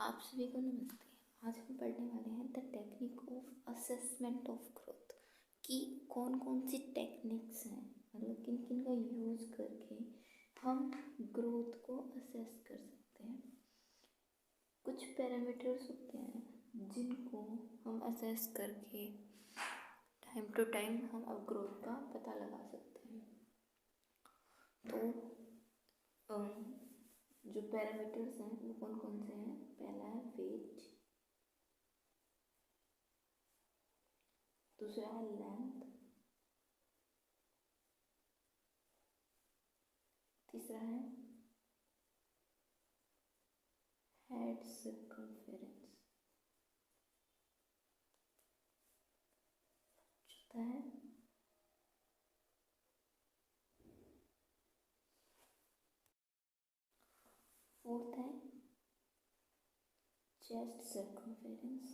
आप सभी को नमस्ते। आज हम पढ़ने वाले हैं the technique of assessment of growth कि कौन कौन सी टेक्निक्स हैं, मतलब किन किन का यूज़ करके हम ग्रोथ को असेस कर सकते हैं। कुछ पैरामीटर्स होते हैं जिनको हम असेस करके टाइम टू टाइम हम अब ग्रोथ का पता लगा सकते हैं। तो जो पैरामीटर्स हैं वो कौन कौन से हैं? पहला है वेट, दूसरा है लेंथ, तीसरा है हेड सर्कमफेरेंस, चौथा है फोर्थ है चेस्ट सर्कमफेरेंस,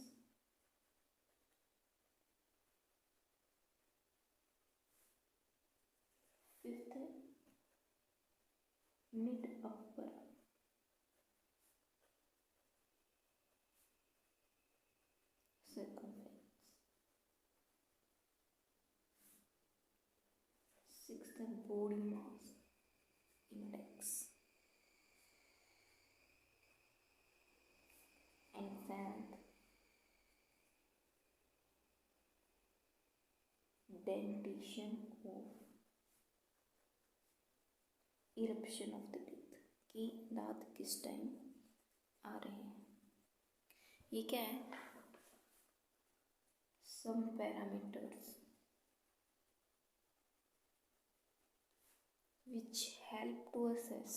फिफ्थ है मिड अपर सर्कमफेरेंस, सिक्स्थ है body mass index, and seventh dentition of eruption of the teeth कि दांत किस टाइम आ रहे हैं। ये क्या है? Some parameters which help to assess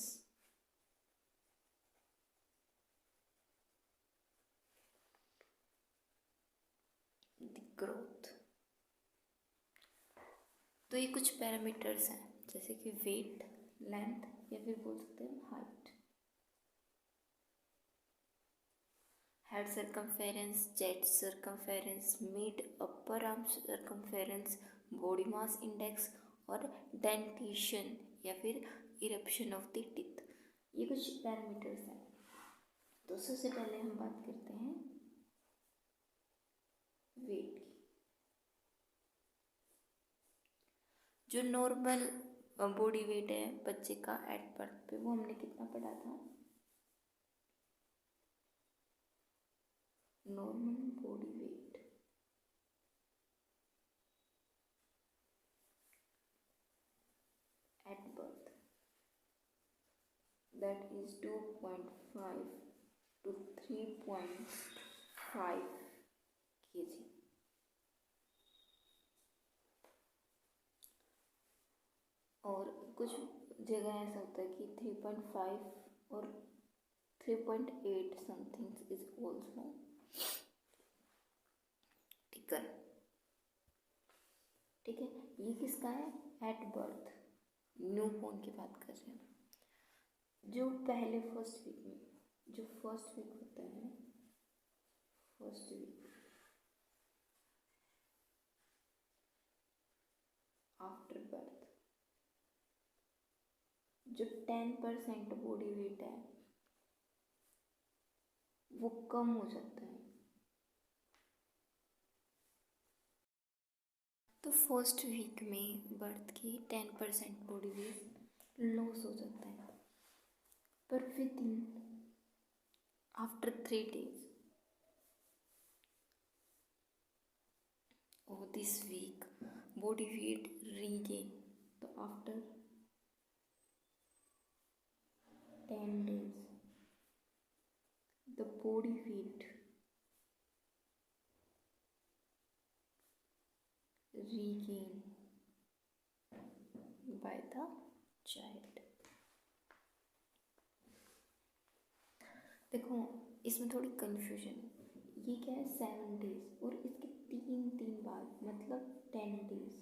the growth। तो ये कुछ पैरामीटर्स हैं जैसे कि वेट, लेंथ या फिर बोल सकते हैं height, head circumference, chest circumference, mid upper arm circumference, body mass index और डेंटेशन या फिर इरप्शन ऑफ द टीथ। ये कुछ पैरामीटर्स हैं। तो सबसे पहले हम बात करते हैं वेट की। जो नॉर्मल बॉडी वेट है बच्चे का एट बर्थ पे, वो हमने कितना पढ़ा था? Normal body weight at birth that is 2.5 to 3.5 kg। और कुछ जगह ऐसा होता है कि 3.5 और 3.8 समथिंग इज ऑल्सो ठीक है। ठीक है, ये किसका है? एट बर्थ, न्यू बॉर्न की बात कर रहे हैं। जो पहले फर्स्ट वीक में, जो फर्स्ट वीक होता है, फर्स्ट वीक आफ्टर बर्थ, जो 10% बॉडी वेट है वो कम हो जाता है। तो फर्स्ट वीक में बर्थ की 10% बॉडी वेट लॉस हो जाता है, पर with in after 3 days of this week body weight regain। तो after 10 days the body weight regain by the child। देखो इसमें थोड़ी कन्फ्यूजन है। ये क्या है? 7 days और इसके 3 बाद मतलब 10 days।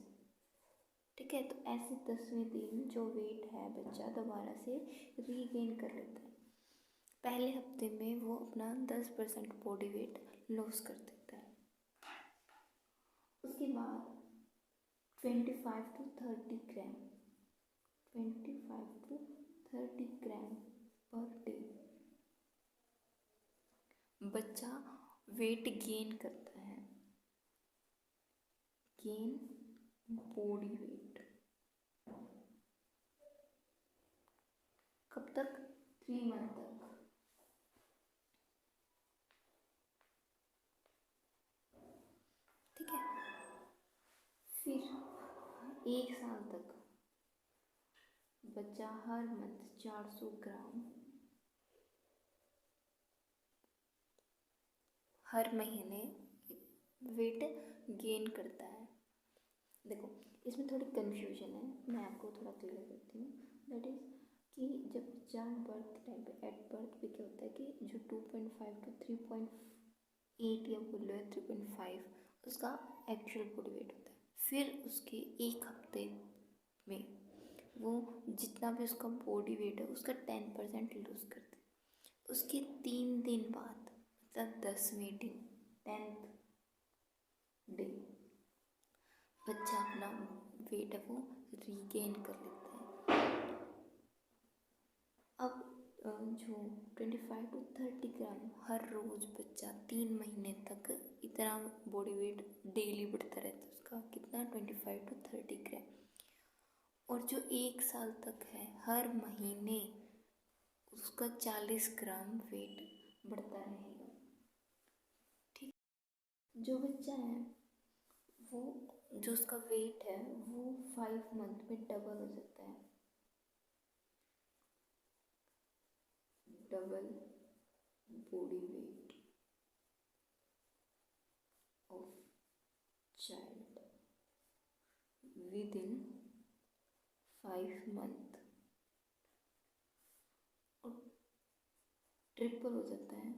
ठीक है, तो ऐसे 10वें दिन जो वेट है बच्चा दोबारा से रीगेन कर लेता है। पहले हफ्ते में वो अपना 10% बॉडी वेट लॉस कर देता है। उसके बाद 25 to 30 gram, 25 to 30 gram per day बच्चा वेट गेन करता है, गेन बॉडी वेट, कब तक? 3 मंथ तक। ठीक है, फिर 1 साल तक बच्चा हर मंथ 400 ग्राम हर महीने वेट गेन करता है। देखो इसमें थोड़ी कन्फ्यूजन है, मैं आपको थोड़ा क्लियर करती हूँ। दैट इज़ कि जब बच्चा बर्थ टाइम पे एट बर्थ पे क्या होता है कि जो 2.5 to 3.8 या बोल लो 3.5 उसका एक्चुअल बॉडी वेट होता है। फिर उसके 1 हफ्ते में वो जितना भी उसका बॉडी वेट है उसका 10% लूज़ करते हैं। उसके 3 दिन बाद मतलब 10वें दिन 10th डे बच्चा अपना वेट है वो रीगेन कर लेता है। अब जो 25 to 30 ग्राम हर रोज़ बच्चा 3 महीने तक इतना बॉडी वेट डेली बढ़ता रहता है उसका, कितना? 25 to 30 ग्राम। और जो 1 साल तक है हर महीने उसका 40 ग्राम वेट बढ़ता रहेगा। ठीक, जो बच्चा है वो जो उसका वेट है वो 5 मंथ में डबल हो जाता है, double body weight of child with in 5 month, और ट्रिपल हो जाता है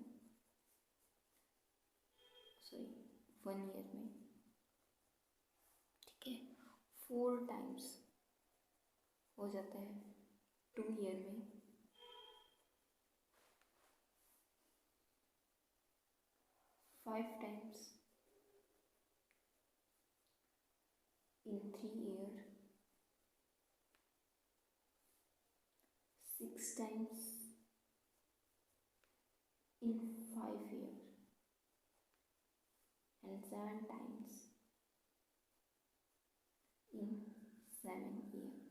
1 ईयर में। ठीक है, 4 टाइम्स हो जाता है 2 ईयर में, 5 times in 3 years, 6 times in 5 years, and 7 times in 7 years,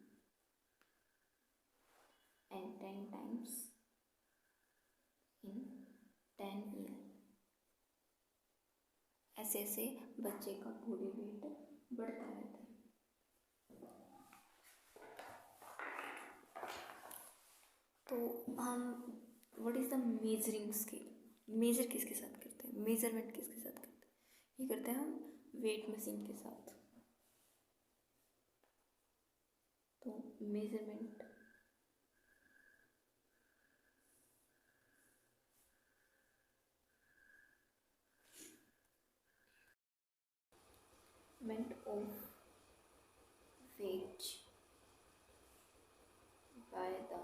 and 10 times in 10 years। ऐसे ऐसे बच्चे का बॉडी वेट बढ़ता रहता है। तो हम what is the measuring scale, measure किसके साथ करते हैं, मेजरमेंट किसके साथ करते हैं? ये करते हैं हम वेट मशीन के साथ। तो measurement of weight by the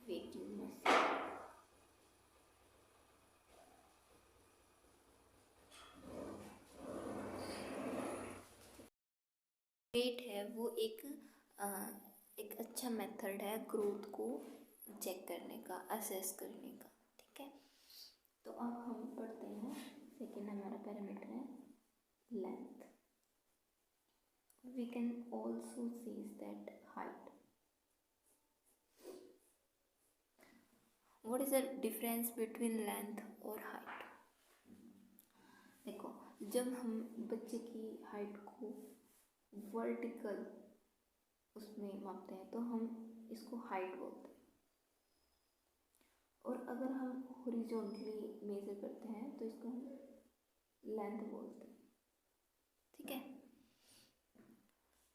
weighing machine। Weight है वो एक अच्छा मेथड है ग्रोथ को चेक करने का, असेस करने का। ठीक है, तो अब हम पढ़ते हैं सेकेंड हमारा पैरामीटर है length. We can also see that height. What is the difference between length और हाइट? देखो जब हम बच्चे की हाइट को वर्टिकल उसमें मापते हैं तो हम इसको हाइट बोलते हैं, और अगर हम हॉरिजॉन्टली मेजर करते हैं तो इसको हम लेंथ बोलते हैं। ठीक है,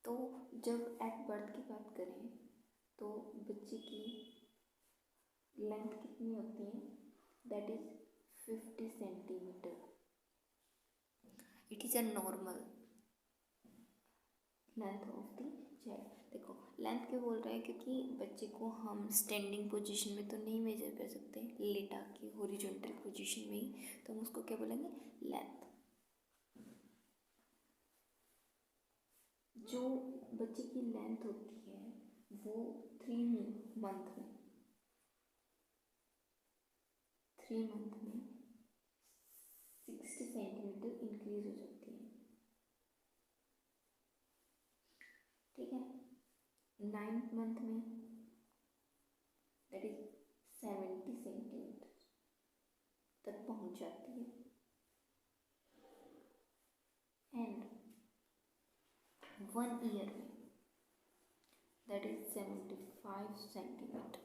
तो जब एट बर्थ की बात करें तो बच्चे की लेंथ कितनी होती है? That is 50 centimetre. It is a normal length of the child. देखो लेंथ क्यों बोल रहा है? क्योंकि बच्चे को हम स्टैंडिंग पोजीशन में तो नहीं मेजर कर सकते, लेटा के हॉरिजॉन्टल पोजीशन में ही, तो हम उसको क्या बोलेंगे? लेंथ। जो बच्चे की लेंथ होती है वो मंथ में 60 सेंटीमीटर इंक्रीज हो जाती है। ठीक है, 9th मंथ में दैट इज 70 सेंटीमीटर तक पहुंच जाती है। एंड 1 ईयर में that is 75 centimetre.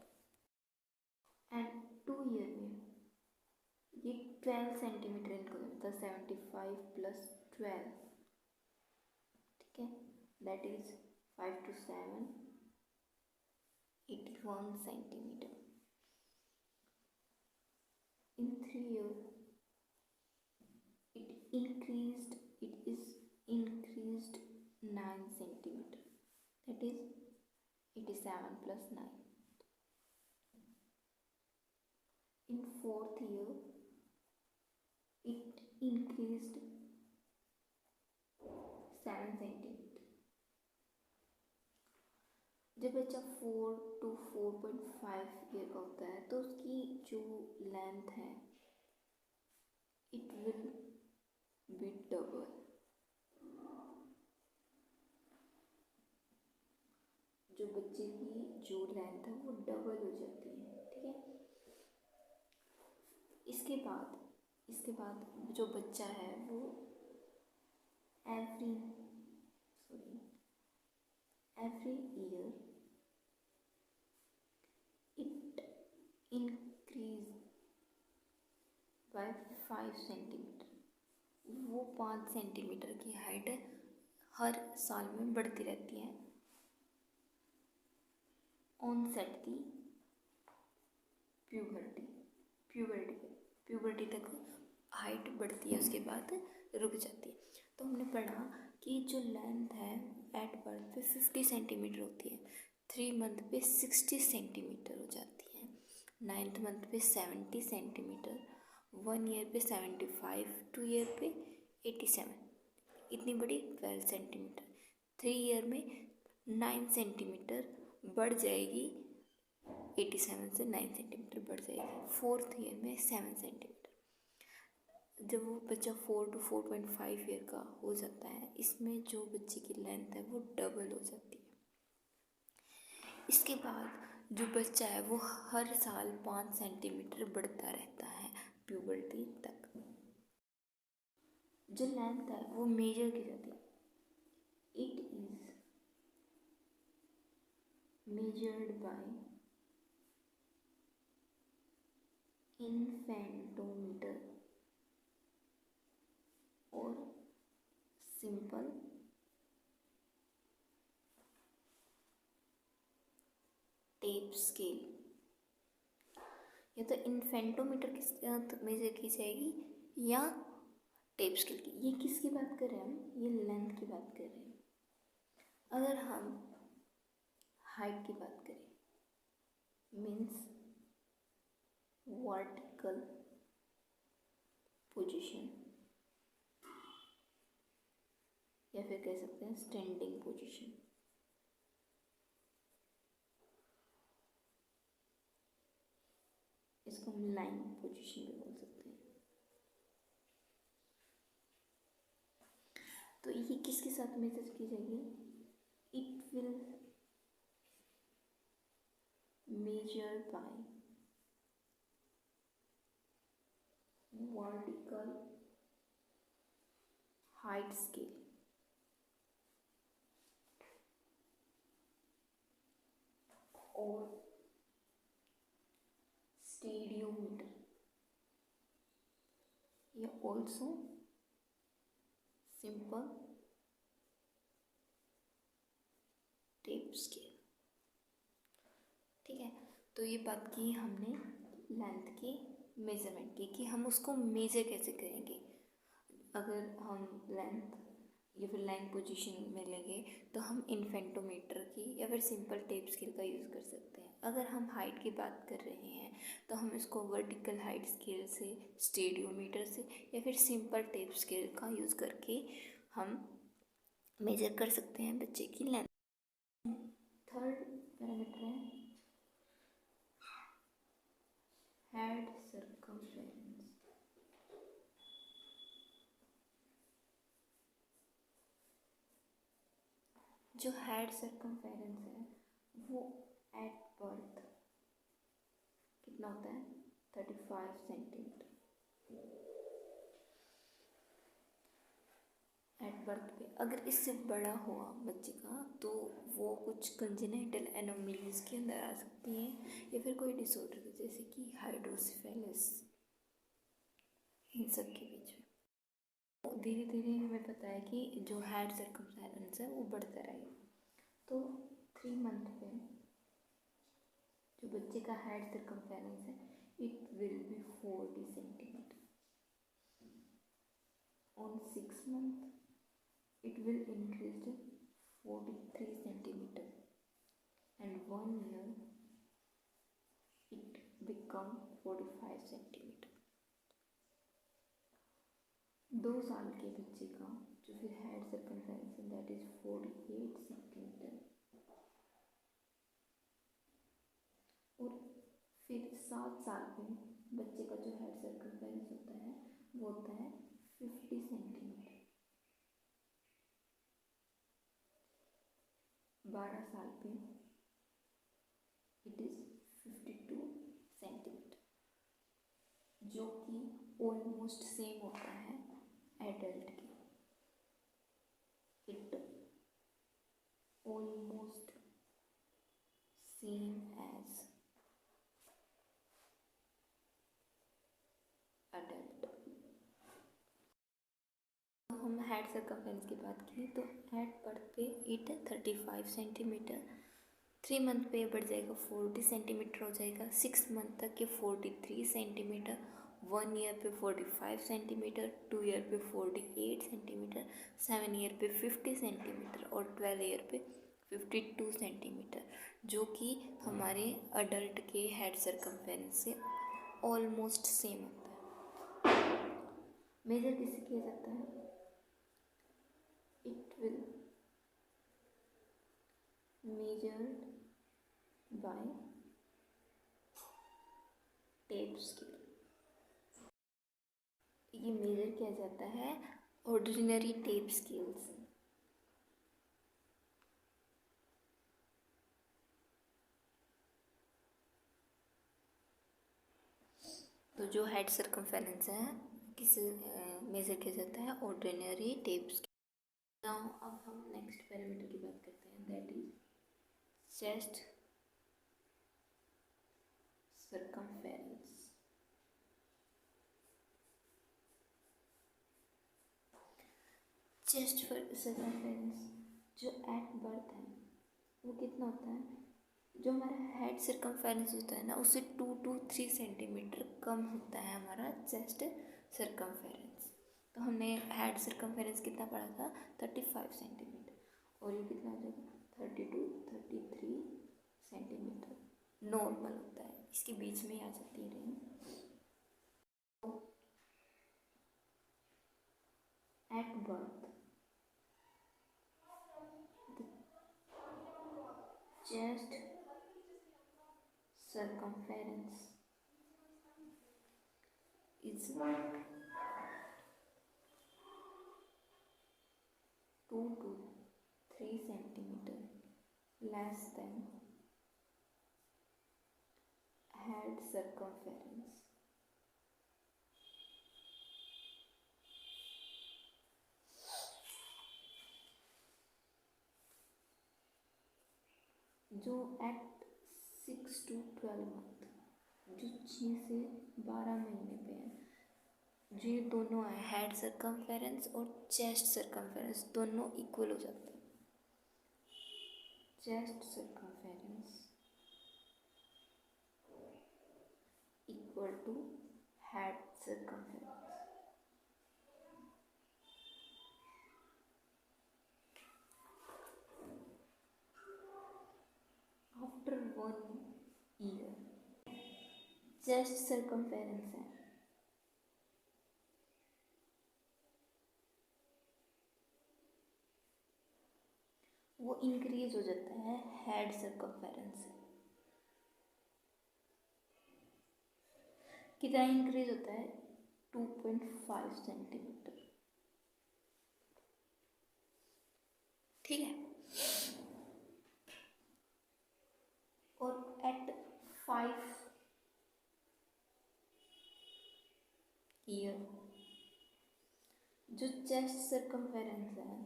And 2 year में ये 12 सेंटीमीटर इनक्रीज होता है, 75 प्लस 12, ठीक है, that is 5 to 7 81 centimetre. In 3 years it is increased 9 centimeter, that is 87 plus 9. In 4th year it increased 7 centimeter. जब बच्चा 4 to 4.5 ईयर का होता है तो उसकी जो लेंथ है इट विल बी डबल। जो बच्चे की जो लेंथ है वो डबल हो जाती है। ठीक है, इसके बाद जो बच्चा है वो every year it increase by 5 centimetre. वो 5 सेंटीमीटर की हाइट हर साल में बढ़ती रहती है। ऑनसेट दी प्यूबर्टी तक हाइट बढ़ती है, उसके बाद रुक जाती है। तो हमने पढ़ा कि जो लेंथ है एट बर्थ पे 50 सेंटीमीटर होती है, 3 मंथ पे 60 सेंटीमीटर हो जाती है, 9th मंथ पे 70 सेंटीमीटर, 1 ईयर पे 75, 2 ईयर पे 87, इतनी बड़ी 12 सेंटीमीटर, 3 ईयर में 9 सेंटीमीटर बढ़ जाएगी, 87 से 9 सेंटीमीटर बढ़ जाएगी, 4th ईयर में 7 सेंटीमीटर। जब वो बच्चा 4 to 4.5 ईयर का हो जाता है, इसमें जो बच्चे की लेंथ है वो डबल हो जाती है। इसके बाद जो बच्चा है वो हर साल 5 सेंटीमीटर बढ़ता रहता है प्यूबर्टी तक। जो लेंथ है वो मेजर की जाती है, it is measured by infantometer और simple टेप स्केल। या तो इन्फेंटोमीटर के साथ मेजर की जाएगी या टेप स्केल की। ये किसकी बात कर रहे हैं हम? ये लेंथ की बात कर रहे हैं। अगर हम हाइट की बात करें, मीन्स वर्टिकल पोजीशन या फिर कह सकते हैं स्टैंडिंग पोजीशन, इसको हम लाइन पोजीशन भी बोल सकते हैं। तो ये किसके साथ मेजर की जाएगी? It will measure by vertical height scale or stadiometer, या also simple tape scale। ठीक है, तो ये बात की हमने लेंथ की मेज़रमेंट की कि हम उसको मेज़र कैसे करेंगे। अगर हम लेंथ या फिर लाइन पोजीशन में लेंगे तो हम इन्फेंटोमीटर की या फिर सिंपल टेप स्केल का यूज़ कर सकते हैं। अगर हम हाइट की बात कर रहे हैं तो हम इसको वर्टिकल हाइट स्केल से, स्टेडियोमीटर से या फिर सिंपल टेप स्केल का यूज़ करके हम मेज़र कर सकते हैं बच्चे की लेंथ। पैरामीटर है हेड सर्कमफेरेंस। जो हेड सर्कमफेरेंस है वो एट बर्थ कितना होता है 35 सेंटीमीटर। एट बर्थ पे अगर इससे बड़ा हुआ बच्चे का तो वो कुछ कंजेनिटल एनोमलीज के अंदर आ सकती हैं या फिर कोई डिसऑर्डर जैसे कि हाइड्रोसिफेलिस, इन सब के बीच में धीरे धीरे हमें पता है कि जो हेड सर्कमफेरेंस है वो बढ़ता रहेगा। तो 3 मंथ पे जो बच्चे का हेड सर्कमफेरेंस है it will be 40 centimetre. On 6 month it will increase to 43 centimeter and 1 year it become 45 centimeter। 2 साल के बच्चे का जो फिर हेड सर्कमफेरेंस है दैट इज 48 सेंटीमीटर और फिर 7 साल पे बच्चे का जो हेड सर्कमफेरेंस होता है वो होता है 50 सेंटीमीटर। 12 साल पे इट इज 52 सेंटीमीटर जो कि ऑलमोस्ट सेम होता है एडल्ट के। It almost same as adult. हम हेड सर्कमफेरेंस की बात की तो एट बर्थ पे इट 35 सेंटीमीटर, 3 मंथ पे बढ़ जाएगा 40 सेंटीमीटर हो जाएगा, 6 मंथ तक ये 43 सेंटीमीटर, 1 ईयर पे 45 सेंटीमीटर, 2 ईयर पे 48 सेंटीमीटर, 7 ईयर पे 50 सेंटीमीटर और 12 ईयर पे 52 सेंटीमीटर जो कि हमारे अडल्ट के हेड सर्कमफेरेंस से ऑलमोस्ट सेम होता है। मेजर किससे किया जाता है? It will measured by tape scale। ये मेजर किया जाता है ऑर्डिनरी टेप स्केल से। तो जो हेड सर्कमफेरेंस है किसे मेजर किया जाता है ऑर्डिनरी टेप स्केल। नाउ अब हम नेक्स्ट पैरामीटर की बात करते हैं that is chest circumference. Chest circumference जो एट बर्थ है वो कितना होता है? जो हमारा हेड सर्कमफेरेंस होता है ना उससे 2 to 3 सेंटीमीटर कम होता है हमारा चेस्ट सर्कमफेरेंस। तो हमने हेड सर्कमफेरेंस कितना पढ़ा था 35 सेंटीमीटर और ये कितना हो जाएगा 30 to 33 सेंटीमीटर नॉर्मल होता है, इसके बीच में आ जाती है range. At birth chest circumference is 2 to 3 centimeter less than head circumference। जो एट 6 to 12 मंथ जो 6 से 12 महीने पे है, जो ये दोनों है हेड सर्कमफेरेंस और चेस्ट सर्कमफेरेंस दोनों इक्वल हो जाते हैं। Chest circumference equal to head circumference. After 1 year chest circumference है वो इंक्रीज इंक्रीज हो जाता है हेड सर्कमफेरेंस से। कितना इंक्रीज होता है? 2.5 सेंटीमीटर। ठीक है। और एट 5 ईयर जो चेस्ट सर्कमफेरेंस है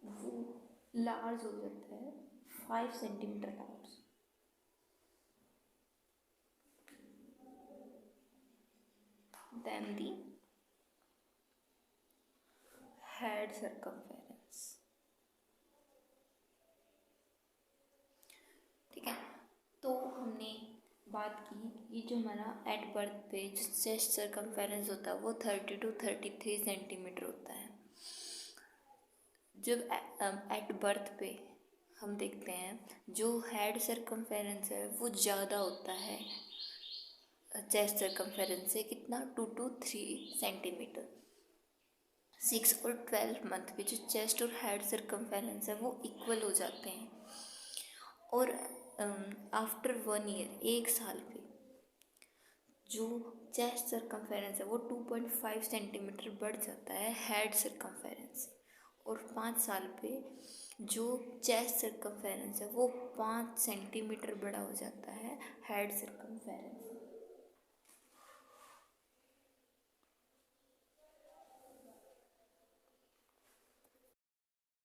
वो लार्ज हो जाता है 5 centimetre large. Then the head circumference. ठीक है। तो हमने बात की ये जो हमारा एट बर्थ पे जो चेस्ट सर्कमफेरेंस होता है वो 30 to 33 सेंटीमीटर होता है। जब एट बर्थ पे हम देखते हैं जो हेड सर्कमफेरेंस है वो ज़्यादा होता है चेस्ट सर्कमफेरेंस से। कितना? 2 to 3 सेंटीमीटर। 6 और 12 मंथ पे जो चेस्ट और हेड सर्कमफेरेंस है वो इक्वल हो जाते हैं। और आफ्टर 1 ईयर, 1 साल पे जो चेस्ट सर्कमफेरेंस है वो 2.5 सेंटीमीटर बढ़ जाता है हेड सर्कमफेरेंस से। और 5 साल पे जो चेस्ट सर्कमफेरेंस है वो 5 सेंटीमीटर बड़ा हो जाता है हेड सर्कमफेरेंस से।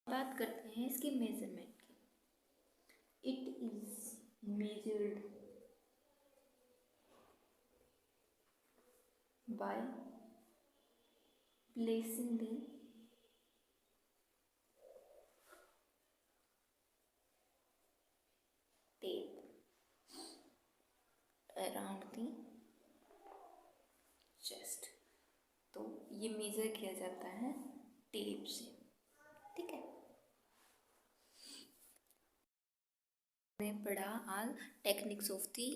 बात करते हैं इसके मेजरमेंट की। It is measured by placing the tape around the chest। तो ये मेजर किया जाता है टेप से। ठीक है। हमने पढ़ा आज techniques of the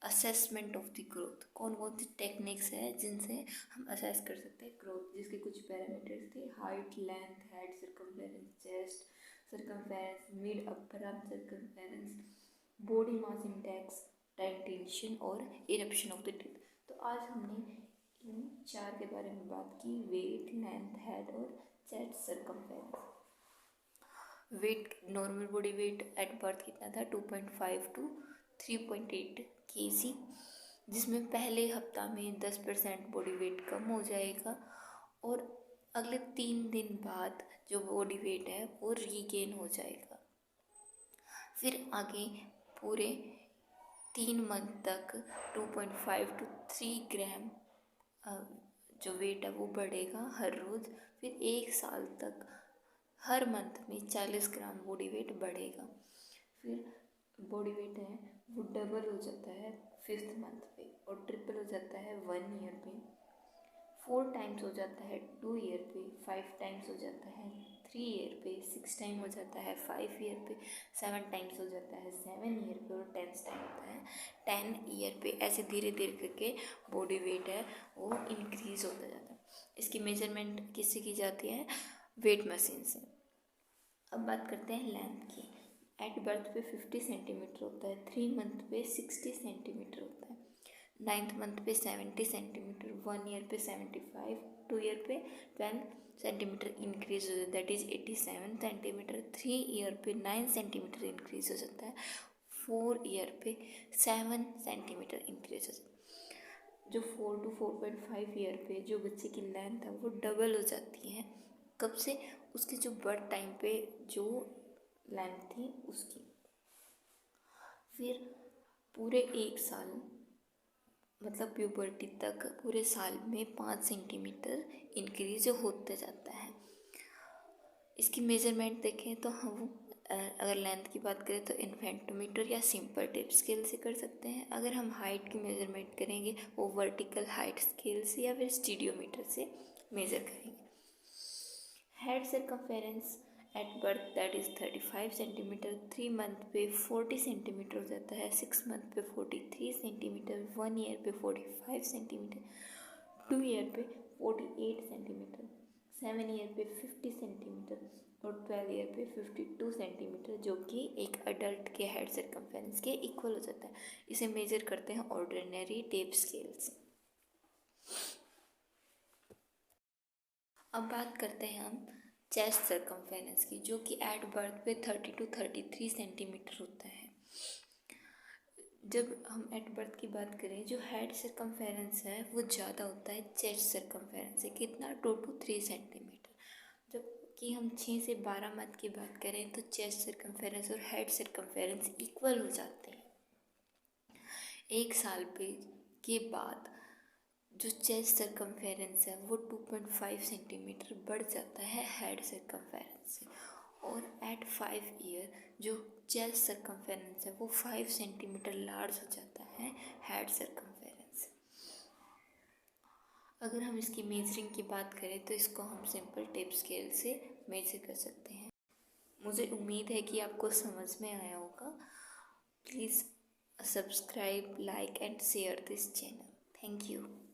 assessment of the growth. कौन कौन सी टेक्निक्स है जिनसे हम असेस कर सकते हैं ग्रोथ, जिसके कुछ पैरामीटर्स थे। Height, length, head circumference, chest circumference, mid upper arm circumference, body mass index, tension और इरप्शन ऑफ द टीथ। तो आज हमने इन 4 के बारे में बात की। वेट, लेंथ, हेड और chest circumference. Weight, normal body weight at birth कितना था? 2.5 to 3.8 kg, जिसमें पहले हफ्ता में 10% बॉडी वेट कम हो जाएगा और अगले 3 दिन बाद जो बॉडी वेट है वो रीगेन हो जाएगा। फिर आगे पूरे 3 मंथ तक 2.5 to 3 ग्राम जो वेट है वो बढ़ेगा हर रोज़। फिर 1 साल तक हर मंथ में 40 ग्राम बॉडी वेट बढ़ेगा। फिर बॉडी वेट है वो डबल हो जाता है 5th मंथ पे और ट्रिपल हो जाता है 1 ईयर पे, 4 टाइम्स हो जाता है 2 ईयर पे, 5 टाइम्स हो जाता है 3 ईयर पे, 6 टाइम हो जाता है 5 ईयर पे, 7 टाइम्स हो जाता है 7 ईयर पे और 10 टाइम होता है 10 ईयर पे। ऐसे धीरे धीरे करके बॉडी वेट है वो इंक्रीज होता जाता है। इसकी मेजरमेंट किससे की जाती है? वेट मशीन से। अब बात करते हैं लेंथ की। एट बर्थ पे 50 सेंटीमीटर होता है, 3 मंथ पे 60 सेंटीमीटर होता है, 9th मंथ पे 70 सेंटीमीटर, 1 ईयर पे 75, 2 ईयर पे 12 सेंटीमीटर इंक्रीज हो जाता है, दैट इज 87 सेंटीमीटर, 3 ईयर पे 9 सेंटीमीटर इंक्रीज हो जाता है, 4 ईयर पे 7 सेंटीमीटर इंक्रीज हो जाता है। जो 4 to 4.5 ईयर पे जो बच्चे की लेंथ है वो डबल हो जाती है। कब से? उसके जो बर्थ टाइम पे जो लेंथ थी उसकी। फिर पूरे 1 साल मतलब प्यूबर्टी तक पूरे साल में 5 सेंटीमीटर इंक्रीज होते जाता है। इसकी मेजरमेंट देखें तो हम अगर लेंथ की बात करें तो इन्फेंटोमीटर या सिंपल टिप स्केल से कर सकते हैं। अगर हम हाइट की मेजरमेंट करेंगे वो वर्टिकल हाइट स्केल से या फिर स्टीडियोमीटर से मेज़र करेंगे। Head circumference at birth that is 35 centimetre, 3 month पे 40 सेंटीमीटर हो जाता है, 6 मंथ पे 43 सेंटीमीटर, 1 ईयर पे 45 सेंटीमीटर, 2 ईयर पे 48 सेंटीमीटर, 7 ईयर पे 50 सेंटीमीटर और 12 ईयर पे 52 सेंटीमीटर, जो कि एक अडल्ट के हेड सर्कमफेरेंस के इक्वल हो जाता है। इसे मेजर करते हैं ऑर्डिनरी टेप स्केल से। अब बात करते हैं हम चेस्ट सर्कमफेरेंस की, जो कि एट बर्थ पे 30 to 33 सेंटीमीटर होता है। जब हम एट बर्थ की बात करें, जो हेड सर्कमफेरेंस है वो ज़्यादा होता है चेस्ट सर्कमफेरेंस से, कितना 2 to 3 सेंटीमीटर। जबकि हम 6 से 12 मंथ की बात करें तो चेस्ट सर्कमफेरेंस और हेड सर्कमफेरेंस इक्वल हो जाते हैं। 1 साल के बाद जो चेस्ट सर्कमफेरेंस है वो 2.5 सेंटीमीटर बढ़ जाता है हेड सर्कमफेरेंस से, और एट 5 ईयर जो चेस्ट सर्कमफेरेंस है वो 5 सेंटीमीटर लार्ज हो जाता है हेड सर्कमफेरेंस से। अगर हम इसकी मेजरिंग की बात करें तो इसको हम सिंपल टेप स्केल से मेजर कर सकते हैं। मुझे उम्मीद है कि आपको समझ में आया होगा। Please subscribe, like and share this channel. Thank you.